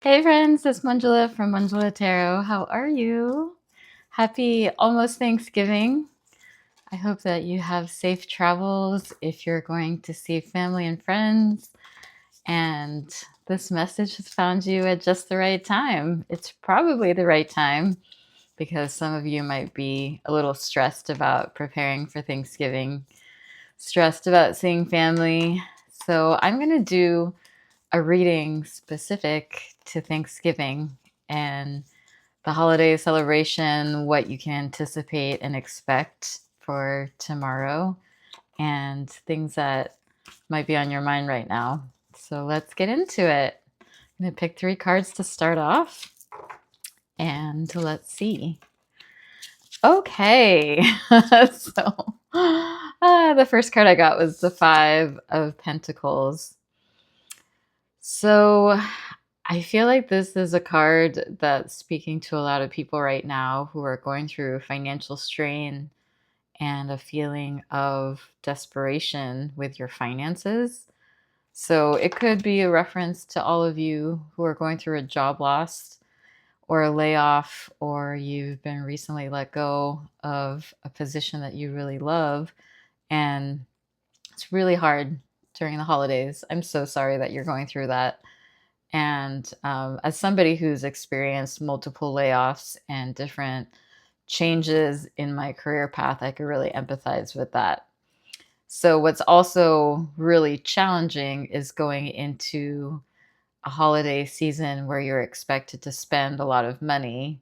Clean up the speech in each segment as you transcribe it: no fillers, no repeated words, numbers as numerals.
Hey friends, it's Manjula from Manjula Tarot. How are you? Happy almost Thanksgiving. I hope that you have safe travels if you're going to see family and friends. And this message has found you at just the right time. It's probably the right time because some of you might be a little stressed about preparing for Thanksgiving, stressed about seeing family. So I'm going to do a reading specific to Thanksgiving and the holiday celebration, what you can anticipate and expect for tomorrow, and things that might be on your mind right now. So let's get into it. I'm going to pick 3 cards to start off, and let's see. Okay, so the first card I got was the Five of Pentacles. So I feel like this is a card that's speaking to a lot of people right now who are going through financial strain and a feeling of desperation with your finances. So it could be a reference to all of you who are going through a job loss or a layoff, or you've been recently let go of a position that you really love. And it's really hard during the holidays. I'm so sorry that you're going through that. And as somebody who's experienced multiple layoffs and different changes in my career path, I could really empathize with that. So, what's also really challenging is going into a holiday season where you're expected to spend a lot of money.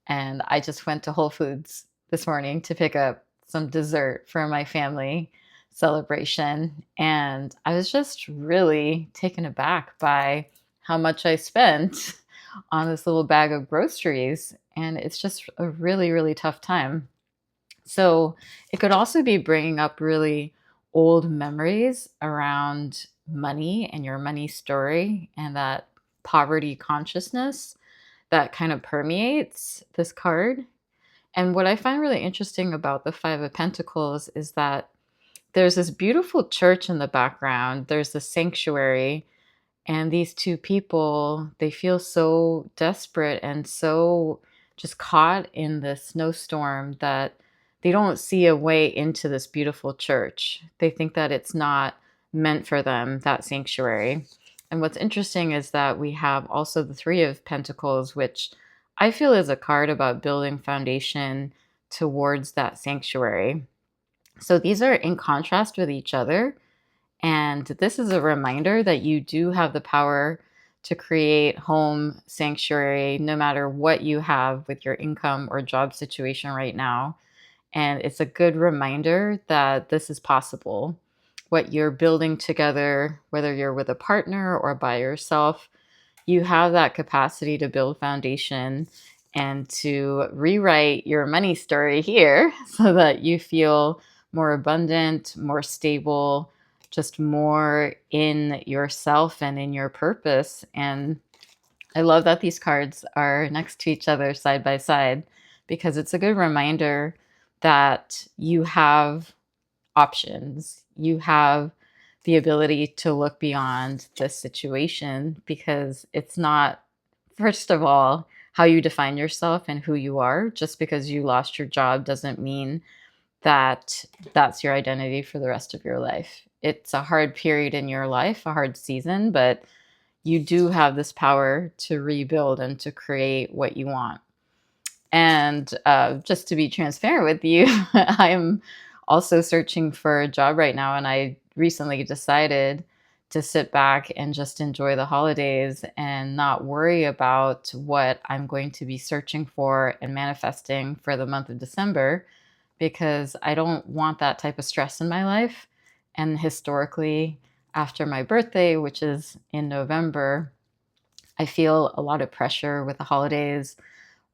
And I just went to Whole Foods this morning to pick up some dessert for my family celebration. And I was just really taken aback by how much I spent on this little bag of groceries. And it's just a really, really tough time. So it could also be bringing up really old memories around money and your money story and that poverty consciousness that kind of permeates this card. And what I find really interesting about the Five of Pentacles is that there's this beautiful church in the background, there's the sanctuary, and these two people, they feel so desperate and so just caught in this snowstorm that they don't see a way into this beautiful church. They think that it's not meant for them, that sanctuary. And what's interesting is that we have also the Three of Pentacles, which I feel is a card about building foundation towards that sanctuary. So these are in contrast with each other. And this is a reminder that you do have the power to create home sanctuary no matter what you have with your income or job situation right now. And it's a good reminder that this is possible. What you're building together, whether you're with a partner or by yourself, you have that capacity to build foundation and to rewrite your money story here so that you feel more abundant, more stable, just more in yourself and in your purpose. And I love that these cards are next to each other side by side because it's a good reminder that you have options. You have the ability to look beyond this situation because it's not, first of all, how you define yourself and who you are. Just because you lost your job doesn't mean that that's your identity for the rest of your life. It's a hard period in your life, a hard season, but you do have this power to rebuild and to create what you want. And just to be transparent with you, I'm also searching for a job right now. And I recently decided to sit back and just enjoy the holidays and not worry about what I'm going to be searching for and manifesting for the month of December because I don't want that type of stress in my life. And historically, after my birthday, which is in November, I feel a lot of pressure with the holidays,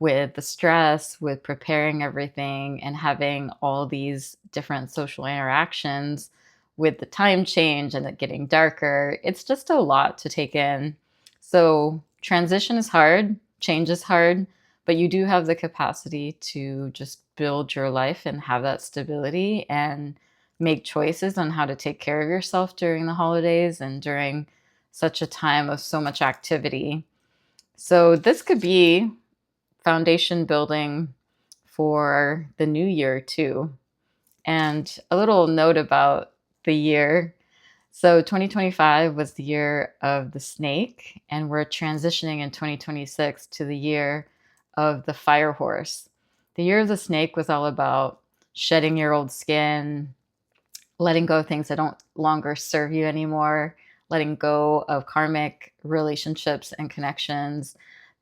with the stress, with preparing everything and having all these different social interactions with the time change and it getting darker. It's just a lot to take in. So, transition is hard, change is hard, but you do have the capacity to just build your life and have that stability and make choices on how to take care of yourself during the holidays and during such a time of so much activity. So this could be foundation building for the new year too. And a little note about the year. So 2025 was the year of the snake, and we're transitioning in 2026 to the year of the fire horse. The year of the snake was all about shedding your old skin, letting go of things that don't longer serve you anymore, letting go of karmic relationships and connections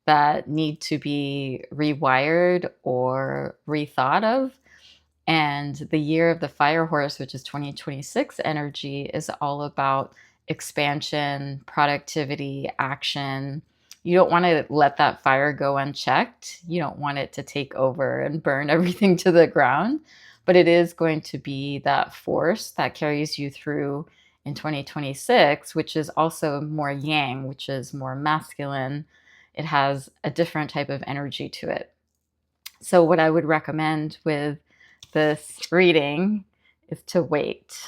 that need to be rewired or rethought of. And the year of the fire horse, which is 2026 energy, is all about expansion, productivity, action. You don't want to let that fire go unchecked. You don't want it to take over and burn everything to the ground. But it is going to be that force that carries you through in 2026, which is also more yang, which is more masculine. It has a different type of energy to it. So, what I would recommend with this reading is to wait.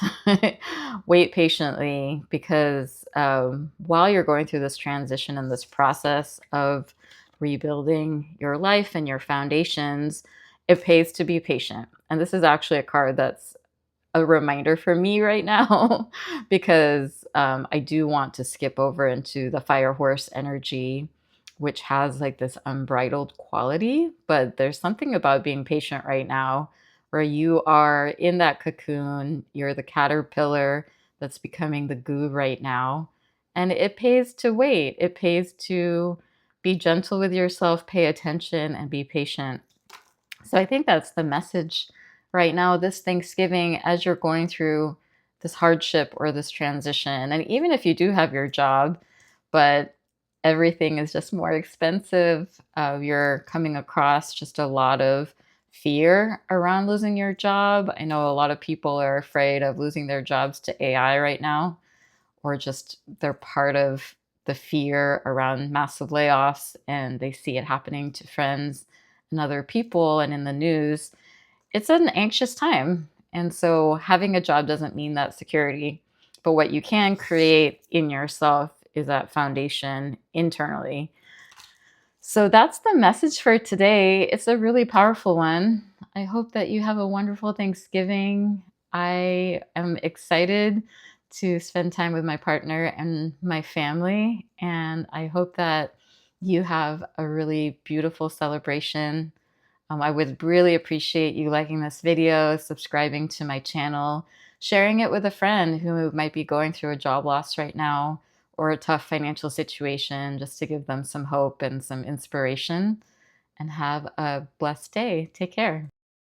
Wait patiently because while you're going through this transition and this process of rebuilding your life and your foundations, it pays to be patient. And this is actually a card that's a reminder for me right now because I do want to skip over into the fire horse energy, which has like this unbridled quality. But there's something about being patient right now where you are in that cocoon, you're the caterpillar that's becoming the goo right now. And it pays to wait, it pays to be gentle with yourself, pay attention, and be patient. So I think that's the message right now, this Thanksgiving, as you're going through this hardship or this transition. And even if you do have your job, but everything is just more expensive, you're coming across just a lot of fear around losing your job. I know a lot of people are afraid of losing their jobs to AI right now, or just they're part of the fear around massive layoffs and they see it happening to friends and other people and in the news. It's an anxious time. And so having a job doesn't mean that security, but what you can create in yourself is that foundation internally. So that's the message for today. It's a really powerful one. I hope that you have a wonderful Thanksgiving. I am excited to spend time with my partner and my family. And I hope that you have a really beautiful celebration. I would really appreciate you liking this video, subscribing to my channel, sharing it with a friend who might be going through a job loss right now or a tough financial situation, just to give them some hope and some inspiration. And have a blessed day. Take care.